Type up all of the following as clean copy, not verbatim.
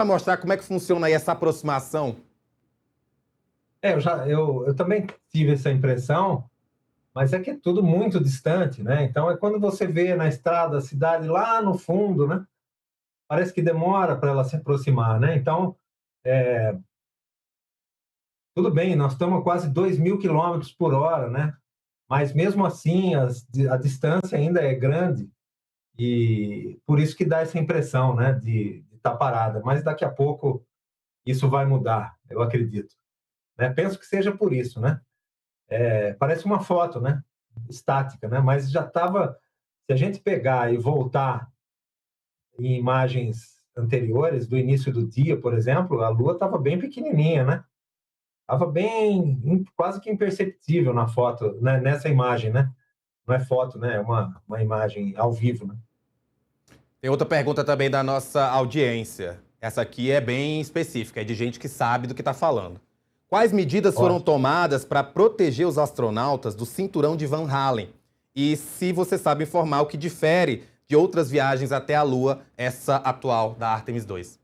Para mostrar como é que funciona aí essa aproximação. Eu também tive essa impressão, mas é que é tudo muito distante, né? Então é quando você vê na estrada a cidade lá no fundo, né? Parece que demora para ela se aproximar, né? Então, tudo bem, nós estamos a quase 2.000 quilômetros por hora, né? Mas mesmo assim, a distância ainda é grande e por isso que dá essa impressão, né? De estar parada. Mas daqui a pouco isso vai mudar, eu acredito. Né? Penso que seja por isso, né? Parece uma foto, né? Estática, né? Mas já estava. Se a gente pegar e voltar em imagens anteriores, do início do dia, por exemplo, a Lua estava bem pequenininha, né? Estava bem, quase que imperceptível na foto, né? Nessa imagem, né? Não é foto, né? É uma imagem ao vivo, né? Tem outra pergunta também da nossa audiência. Essa aqui é bem específica, é de gente que sabe do que está falando. Quais medidas foram Ótimo. tomadas para proteger os astronautas do cinturão de Van Halen? E se você sabe informar o que difere de outras viagens até a Lua, essa atual da Artemis 2?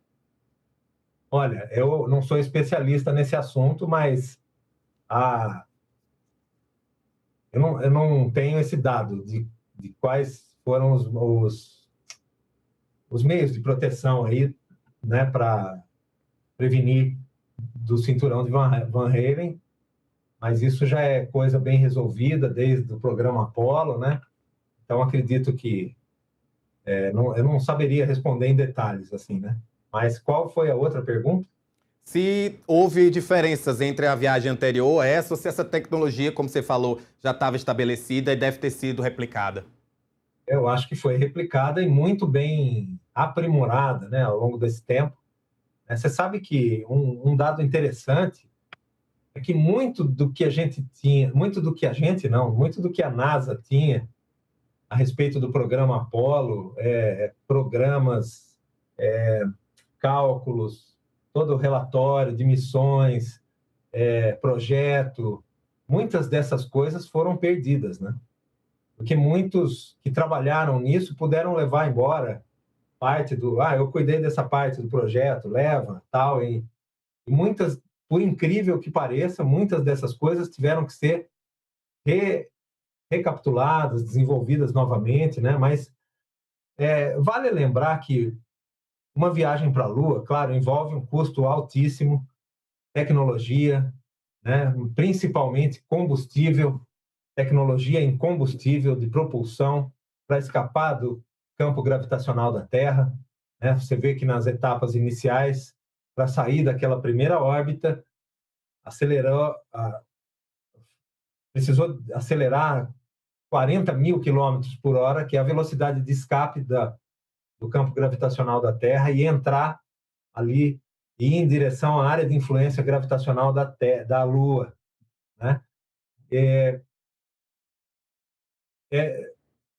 Olha, eu não sou especialista nesse assunto, mas a, eu não tenho esse dado de quais foram os meios de proteção aí, né, para prevenir do cinturão de Van Halen, mas isso já é coisa bem resolvida desde o programa Apollo, né? Então acredito que eu não saberia responder em detalhes assim, né? Mas qual foi a outra pergunta? Se houve diferenças entre a viagem anterior a essa, ou se essa tecnologia, como você falou, já estava estabelecida e deve ter sido replicada. Eu acho que foi replicada e muito bem aprimorada, né, ao longo desse tempo. Você sabe que um dado interessante é que muito do que a gente tinha, muito do que a gente não, muito do que a NASA tinha a respeito do programa Apollo, programas, cálculos, todo o relatório de missões, projeto, muitas dessas coisas foram perdidas, né? Porque muitos que trabalharam nisso puderam levar embora parte eu cuidei dessa parte do projeto, leva, tal, e muitas, por incrível que pareça, muitas dessas coisas tiveram que ser re, recapituladas, desenvolvidas novamente, né? Mas vale lembrar que uma viagem para a Lua, claro, envolve um custo altíssimo, tecnologia, né? Principalmente combustível, tecnologia em combustível de propulsão para escapar do campo gravitacional da Terra, né? Você vê que nas etapas iniciais, para sair daquela primeira órbita, precisou acelerar 40.000 quilômetros por hora, que é a velocidade de escape do campo gravitacional da Terra, e entrar ali e ir em direção à área de influência gravitacional da Lua, né? É,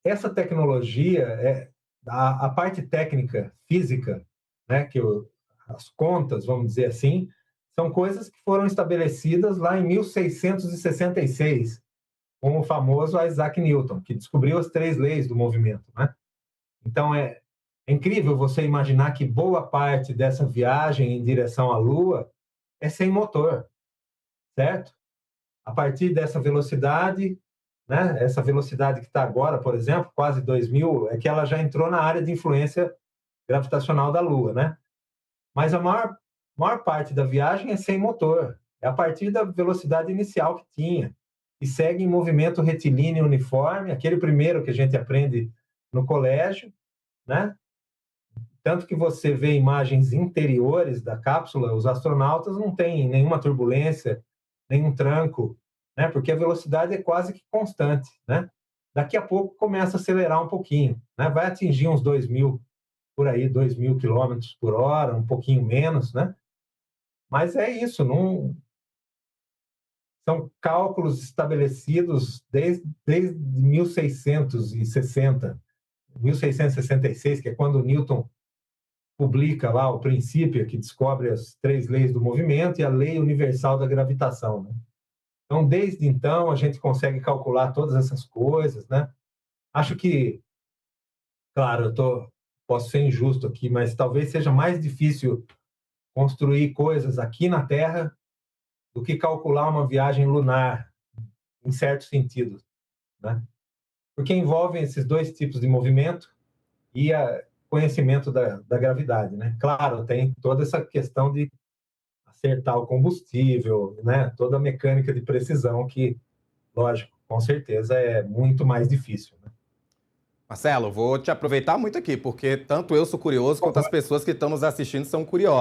essa tecnologia, a parte técnica, física, né, as contas, vamos dizer assim, são coisas que foram estabelecidas lá em 1666, com o famoso Isaac Newton, que descobriu as 3 leis do movimento, né? Então, é incrível você imaginar que boa parte dessa viagem em direção à Lua é sem motor, certo? A partir dessa velocidade, né, essa velocidade que está agora, por exemplo, quase 2.000, é que ela já entrou na área de influência gravitacional da Lua, né? Mas a maior parte da viagem é sem motor, é a partir da velocidade inicial que tinha, e segue em movimento retilíneo uniforme, aquele primeiro que a gente aprende no colégio, né? Tanto que você vê imagens interiores da cápsula, os astronautas não têm nenhuma turbulência, nenhum tranco, né? Porque a velocidade é quase que constante, né? Daqui a pouco começa a acelerar um pouquinho, né? Vai atingir uns 2.000, por aí, 2.000 quilômetros por hora, um pouquinho menos, né? Mas é isso, não... São cálculos estabelecidos desde 1666, que é quando Newton publica lá o princípio que descobre as 3 leis do movimento e a lei universal da gravitação, né? Então, desde então, a gente consegue calcular todas essas coisas, né? Acho que, claro, posso ser injusto aqui, mas talvez seja mais difícil construir coisas aqui na Terra do que calcular uma viagem lunar, em certo sentido, né? Porque envolvem esses dois tipos de movimento e conhecimento da gravidade, né? Claro, tem toda essa questão de acertar o combustível, né? Toda a mecânica de precisão que, lógico, com certeza é muito mais difícil, né? Marcelo, vou te aproveitar muito aqui, porque tanto eu sou curioso quanto as pessoas que estão nos assistindo são curiosas.